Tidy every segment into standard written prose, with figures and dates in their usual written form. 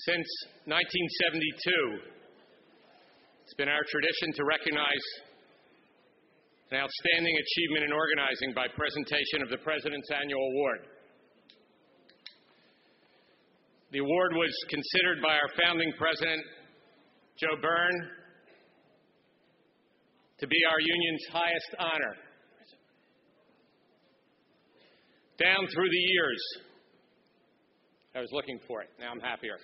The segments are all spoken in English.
Since 1972, it's been our tradition to recognize an outstanding achievement in organizing by presentation of the President's Annual Award. The award was considered by our founding president, Joe Byrne, to be our union's highest honor. Down through the years, I was looking for it. Now I'm happier.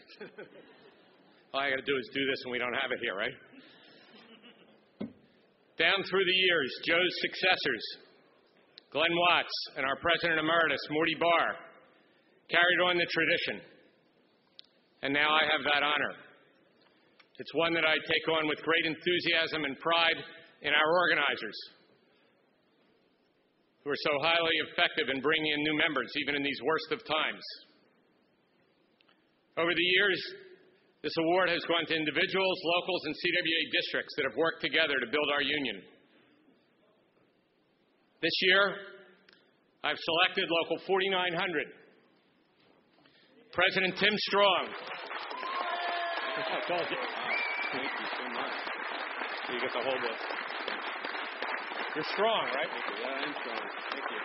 All I got to do is do this and we don't have it here, right? Down through the years, Joe's successors, Glenn Watts and our President Emeritus, Morty Barr, carried on the tradition. And now I have that honor. It's one that I take on with great enthusiasm and pride in our organizers, who are so highly effective in bringing in new members, even in these worst of times. Over the years, this award has gone to individuals, locals, and CWA districts that have worked together to build our union. This year, I've selected Local 4900. President Tim Strong. I told you. Thank you so much. So you get the whole list. You're strong, right? Thank you. Yeah, I am strong. Thank you.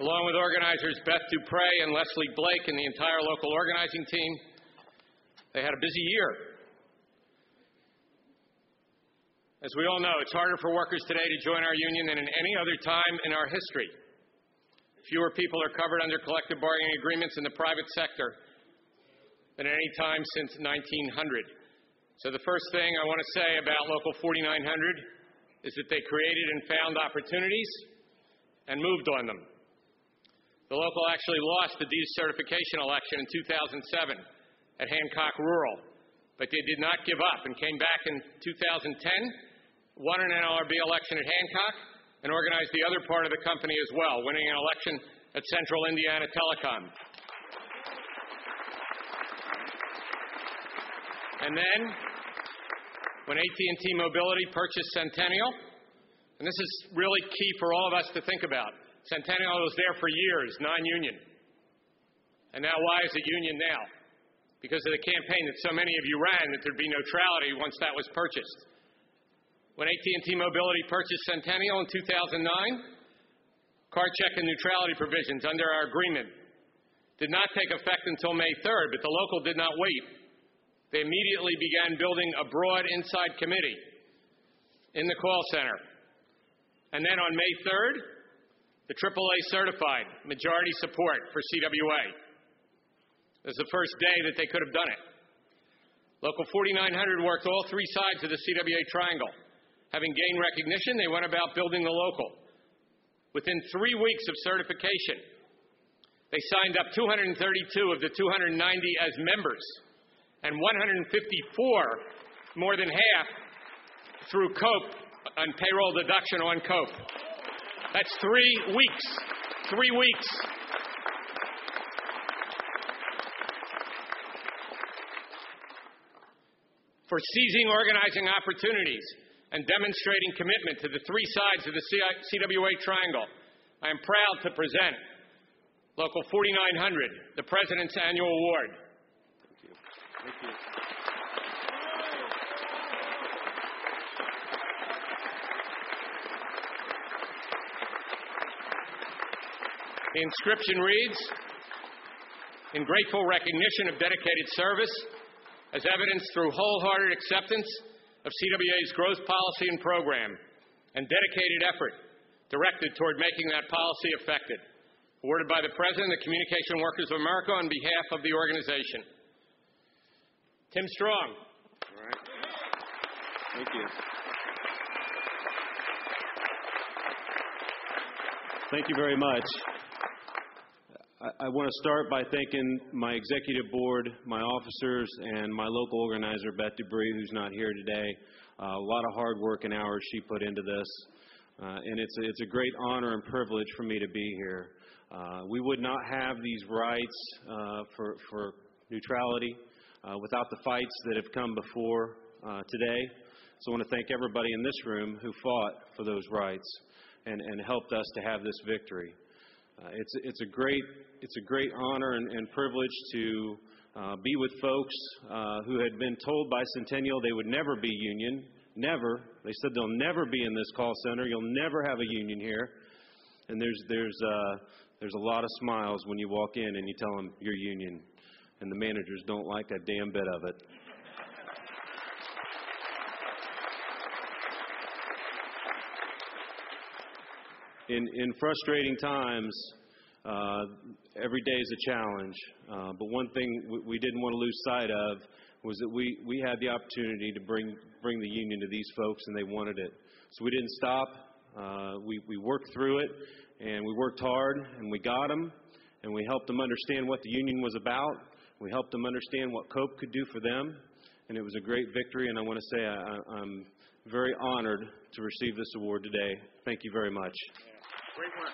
Along with organizers Beth Dupre and Leslie Blake and the entire local organizing team, they had a busy year. As we all know, it's harder for workers today to join our union than in any other time in our history. Fewer people are covered under collective bargaining agreements in the private sector than at any time since 1900. So the first thing I want to say about Local 4900 is that they created and found opportunities and moved on them. The local actually lost the decertification election in 2007 at Hancock Rural, but they did not give up and came back in 2010, won an NLRB election at Hancock, and organized the other part of the company as well, winning an election at Central Indiana Telecom. And then, when AT&T Mobility purchased Centennial, and this is really key for all of us to think about, Centennial was there for years, non-union. And now why is it union now? Because of the campaign that so many of you ran that there'd be neutrality once that was purchased. When AT&T Mobility purchased Centennial in 2009, card check and neutrality provisions under our agreement did not take effect until May 3rd, but the local did not wait. They immediately began building a broad inside committee in the call center. And then on May 3rd, the AAA certified majority support for CWA. It was the first day that they could have done it. Local 4900 worked all three sides of the CWA triangle. Having gained recognition, they went about building the local. Within 3 weeks of certification, they signed up 232 of the 290 as members, and 154, more than half, through COPE, on payroll deduction on COPE. That's 3 weeks. 3 weeks. For seizing organizing opportunities and demonstrating commitment to the three sides of the CWA triangle, I am proud to present Local 4900, the President's Annual Award. Thank you. Thank you. The inscription reads, "In grateful recognition of dedicated service, as evidenced through wholehearted acceptance of CWA's growth policy and program, and dedicated effort directed toward making that policy effective. Awarded by the President of the Communication Workers of America on behalf of the organization." Tim Strong. All right. Thank you. Thank you very much. I want to start by thanking my executive board, my officers, and my local organizer, Beth Dupre, who's not here today. A lot of hard work and hours she put into this, and it's a great honor and privilege for me to be here. We would not have these rights for neutrality without the fights that have come before today. So I want to thank everybody in this room who fought for those rights and helped us to have this victory. It's a great honor and privilege to be with folks who had been told by Centennial they would never be union. Never. They said they'll never be in this call center. You'll never have a union here. And there's a lot of smiles when you walk in and you tell them you're union. And the managers don't like a damn bit of it. In frustrating times, every day is a challenge. But one thing we didn't want to lose sight of was that we had the opportunity to bring the union to these folks, and they wanted it. So we didn't stop. We worked through it, and we worked hard, and we got them, and we helped them understand what the union was about. We helped them understand what COPE could do for them, and it was a great victory, and I want to say I'm very honored to receive this award today. Thank you very much. Yeah. Great work.